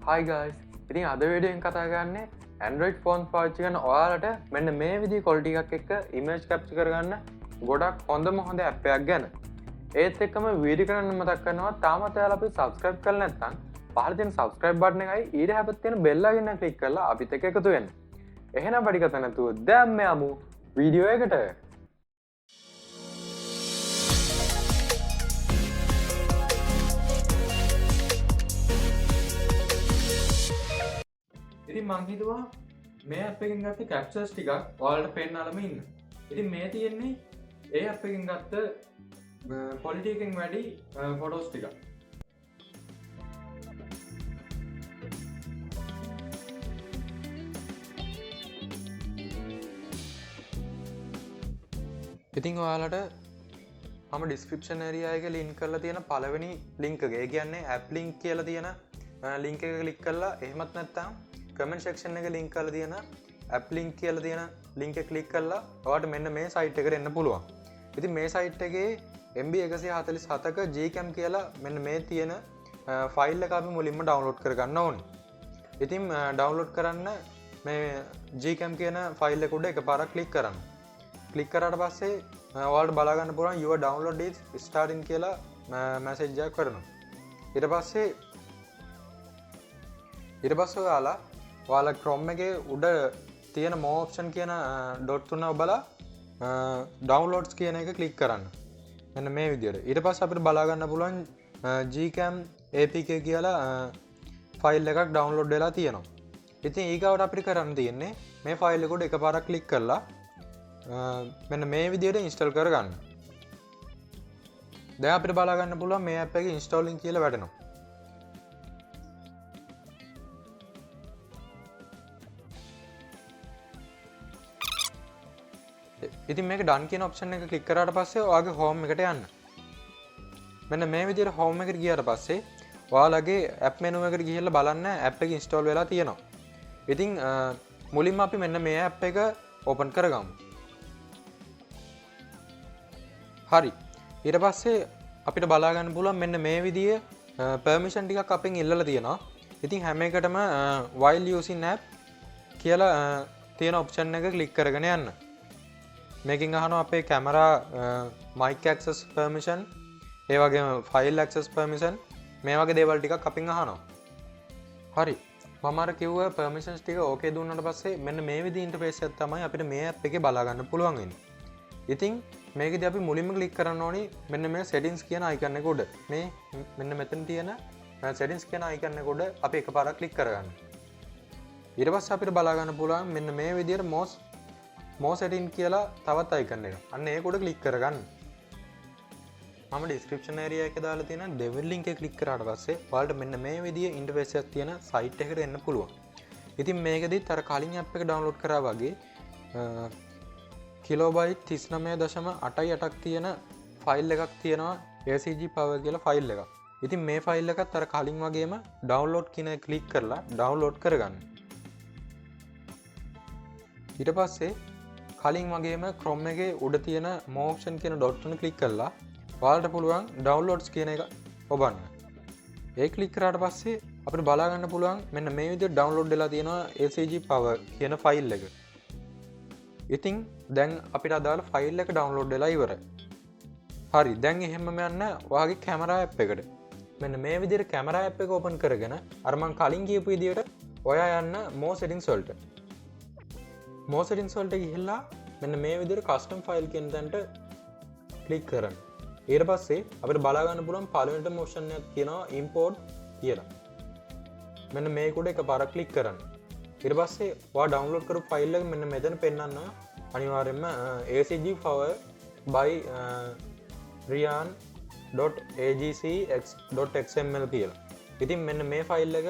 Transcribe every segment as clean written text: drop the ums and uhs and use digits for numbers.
Hi guys. ඉතින් අද වීඩියෝෙන් කතා කරන්නේ Android phones පාවිච්චි කරන ඔයාලට මෙන්න මේ විදිහේ quality එකක් එක්ක image capture කරගන්න ගොඩක් හොඳම app එකක් ගැන. ඒත් එක්කම වීඩියෝ කරන්න මතක් කරනවා තාමත් ඔයාලා අපි subscribe කරලා නැත්නම් පහළ තියෙන subscribe button එකයි ඊට හැපත් තියෙන bell icon එක click කරලා අපිත් එක්ක එකතු වෙන්න. එහෙනම් වැඩි කතා නැතුව දැන් යමු වීඩියෝ එකට. ඉතින් මං හිතුවා මේ ඇප් එකෙන් ගත්ත කැප්චර්ස් ටිකක් ඔයාලට පෙන්නන්නම ඉන්න. ඉතින් මේ තියෙන්නේ ඒ ඇප් එකෙන් ගත්ත ක්වොලිටි එකෙන් වැඩි ෆොටෝස් ටිකක්. ඉතින් ඔයාලට මම ඩිස්ක්‍රිප්ෂන් ඒරියා එකේ ලින්ක් කරලා තියෙන පළවෙනි ලින්ක් එක. ඒ කියන්නේ ඇප් ලින්ක් කියලා තියෙන ලින්ක් එක ක්ලික් කරලා එහෙමත් නැත්නම් කමෙන්ට් සෙක්ෂන් එක ලින්ක් කරලා තියෙන ඇප් ලින්ක් කියලා තියෙන ලින්ක් එක ක්ලික් කරලා ඔයාලට මෙන්න මේ සයිට් එකට එන්න පුළුවන්. ඉතින් මේ සයිට් එකේ MB 147ක Gcam කියලා මෙන්න මේ තියෙන ෆයිල් එක අපි මුලින්ම ඩවුන්ලෝඩ් කරගන්න ඕනේ. ඉතින් ඩවුන්ලෝඩ් කරන්න මේ Gcam කියන ෆයිල් එක උඩ එකපාරක් ක්ලික් කරන්න. ක්ලික් කරාට පස්සේ ඔයාලට බලා ගන්න පුළුවන් your download is starting කියලා මැසේජ් එකක් කරනවා. ඊට පස්සේ ඔයාලා Chrome එකේ උඩ තියෙන more option කියන dot තුන ඔබලා downloads කියන එක click කරන්න. මෙන්න මේ විදිහට. ඊට පස්සේ අපිට බලා ගන්න පුළුවන් Gcam APK කියලා ෆයිල් එකක් download වෙලා තියෙනවා. ඉතින් ඊගාවට අපිට කරන්න තියෙන්නේ මේ ෆයිල් එක උඩ එකපාරක් click කරලා මෙන්න මේ විදිහට install කරගන්න. දැන් අපිට බලා ගන්න පුළුවන් මේ app එක installing කියලා වැටෙනවා. ඉතින් මේක done කියන option එක click කරාට පස්සේ ඔයාගේ home එකට යන්න. මෙන්න මේ විදිහට home එකට ගියාට පස්සේ ඔයාලගේ app menu එකට ගිහිල්ලා බලන්න app එක install වෙලා තියෙනවා. ඉතින් මුලින්ම අපි මෙන්න මේ app එක open කරගමු. හරි. ඊට පස්සේ අපිට බලා ගන්න පුළුවන් මෙන්න මේ විදිහේ permission ටිකක් අපෙන් ඉල්ලලා තියෙනවා. ඉතින් හැම එකටම while using app කියලා තියෙන option එක click කරගෙන යන්න. මේකින් අහනවා අපේ camera mic access permission ඒ වගේම file access permission මේ වගේ දේවල් ටිකක් අපින් අහනවා. හරි. මම අර කිව්ව permissions ටික okay දුන්නාට පස්සේ මෙන්න මේ විදිහේ interface එකක් තමයි අපිට මේ app එකේ බලා ගන්න පුළුවන් වෙන්නේ. ඉතින් මේකදී අපි මුලින්ම click කරන්න ඕනි මෙන්න මේ settings කියන icon එක උඩ. මේ මෙන්න මෙතන තියෙන settings කියන icon එක උඩ අපි එකපාරක් click කරගන්න. ඊට පස්සේ අපිට බලා ගන්න පුළුවන් මෙන්න මේ විදිහට more setting කියලා තවත් icon එක. අන්න ඒක උඩ click කරගන්න. මම description area එකේ දාලා තියෙන devil link එක click කරාට පස්සේ ඔයාලට මෙන්න මේ විදිහේ interface එකක් තියෙන site එකට එන්න පුළුවන්. ඉතින් මේකෙදිත් අර කලින් app එක download කරා වගේ කිලෝබයිට් 39.88ක් තියෙන ෆයිල් එකක් තියෙනවා ACG power කියලා ෆයිල් එකක්. ඉතින් මේ ෆයිල් එකත් අර කලින් වගේම download කියන එක click කරලා download කරගන්න. ඊට පස්සේ කලින් වගේම Chrome එකේ උඩ තියෙන more option කියන dot එක click කරලා ඔයාලට පුළුවන් downloads කියන එක ඔබන්න. ඒ click කරාට පස්සේ අපිට බලා ගන්න පුළුවන් මෙන්න මේ විදිහට download වෙලා තියෙනවා ACG power කියන ෆයිල් එක. ඉතින් දැන් අපිට අදාළ ෆයිල් එක download වෙලා ඉවරයි. හරි. දැන් එහෙමම යන්න ඔයාගේ camera app එකට. මෙන්න මේ විදිහට camera app එක open කරගෙන අර මම කලින් කියපු විදිහට ඔයා යන්න more settings වලට. more settings වලට ගිහිල්ලා මෙන්න මේ විදිහට custom file කියන තැනට click කරන්න. ඊට පස්සේ අපිට බලා ගන්න පුළුවන් පළවෙනිම option එකක් තියෙනවා import කියලා. මෙන්න මේක උඩ එකපාරක් click කරන්න. ඊට පස්සේ ඔයා download කරපු ෆයිල් එක මෙන්න මෙතන පෙන්නන්න අනිවාර්යයෙන්ම ACG power by ryan.agcx.xml කියලා. ඉතින් මෙන්න මේ ෆයිල් එක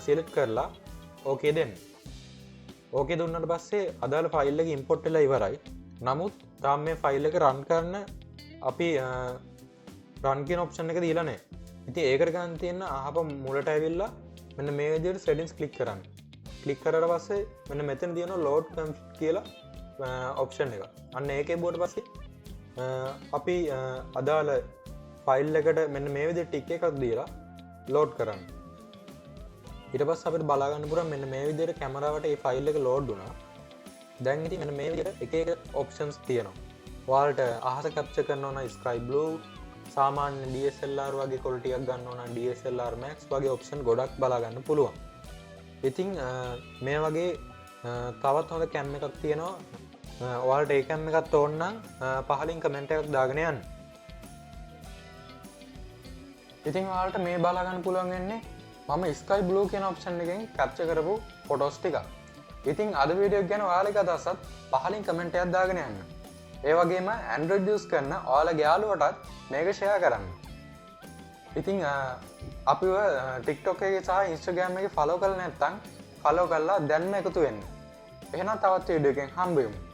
select කරලා okay දෙන්න. ඕකේ දුන්නට පස්සේ අදාළ ෆයිල් එක import වෙලා ඉවරයි. නමුත් තාම මේ ෆයිල් එක run කරන්න අපි run කියන option එක දීලා නැහැ. ඉතින් ඒකට ගන්න තියෙන අහප මුලට ඇවිල්ලා මෙන්න මේ විදිහට settings click කරන්න. click කරලා පස්සේ මෙන්න මෙතන තියෙනවා load config කියලා option එක. අන්න ඒකේ බුවට පස්සේ අපි අදාළ ෆයිල් එකට මෙන්න මේ විදිහට ටික් එකක් දීලා ලෝඩ් කරන්න. ඊට පස්සේ අපිට බලා ගන්න පුළුවන් මෙන්න මේ විදිහට කැමරාවට මේ ෆයිල් එක ලෝඩ් වුණා. දැන් ඉතින් මෙන්න මේ විදිහට එක එක ඔප්ෂන්ස් තියෙනවා. ඔයාලට අහස කැප්චර් කරනවා නම් ස්කයි බ්ලූ, සාමාන්‍ය DSLR වගේ quality එකක් ගන්නවා නම් DSLR Max වගේ ඔප්ෂන් ගොඩක් බලා ගන්න පුළුවන්. ඉතින් මේ වගේ තවත් හොඳ කැම් එකක් තියෙනවා. ඔයාලට ඒ කැම් එකක් ඕන නම් පහලින් කමෙන්ට් එකක් දාගෙන යන්න. ඉතින් ඔයාලට මේ බලා ගන්න පුළුවන් වෙන්නේ මම ස්කයි බ්ලූ කියන ඔප්ෂන් එකෙන් කැප්චර් කරපු ෆොටෝස් ටික. ඉතින් අද වීඩියෝ එක ගැන ඔයාලගේ අදහසත් පහලින් කමෙන්ට් එකක් දාගෙන යන්න. ඒ වගේම Android use කරන ඔයාලගේ යාළුවටත් මේක ෂෙයා කරන්න. ඉතින් අපිව TikTok එකේ සහ Instagram එකේ follow කරලා නැත්නම් follow කරලා දැන්ම එකතු වෙන්න. එහෙනම් තවත් වීඩියෝ එකකින් හම්බ වෙමු.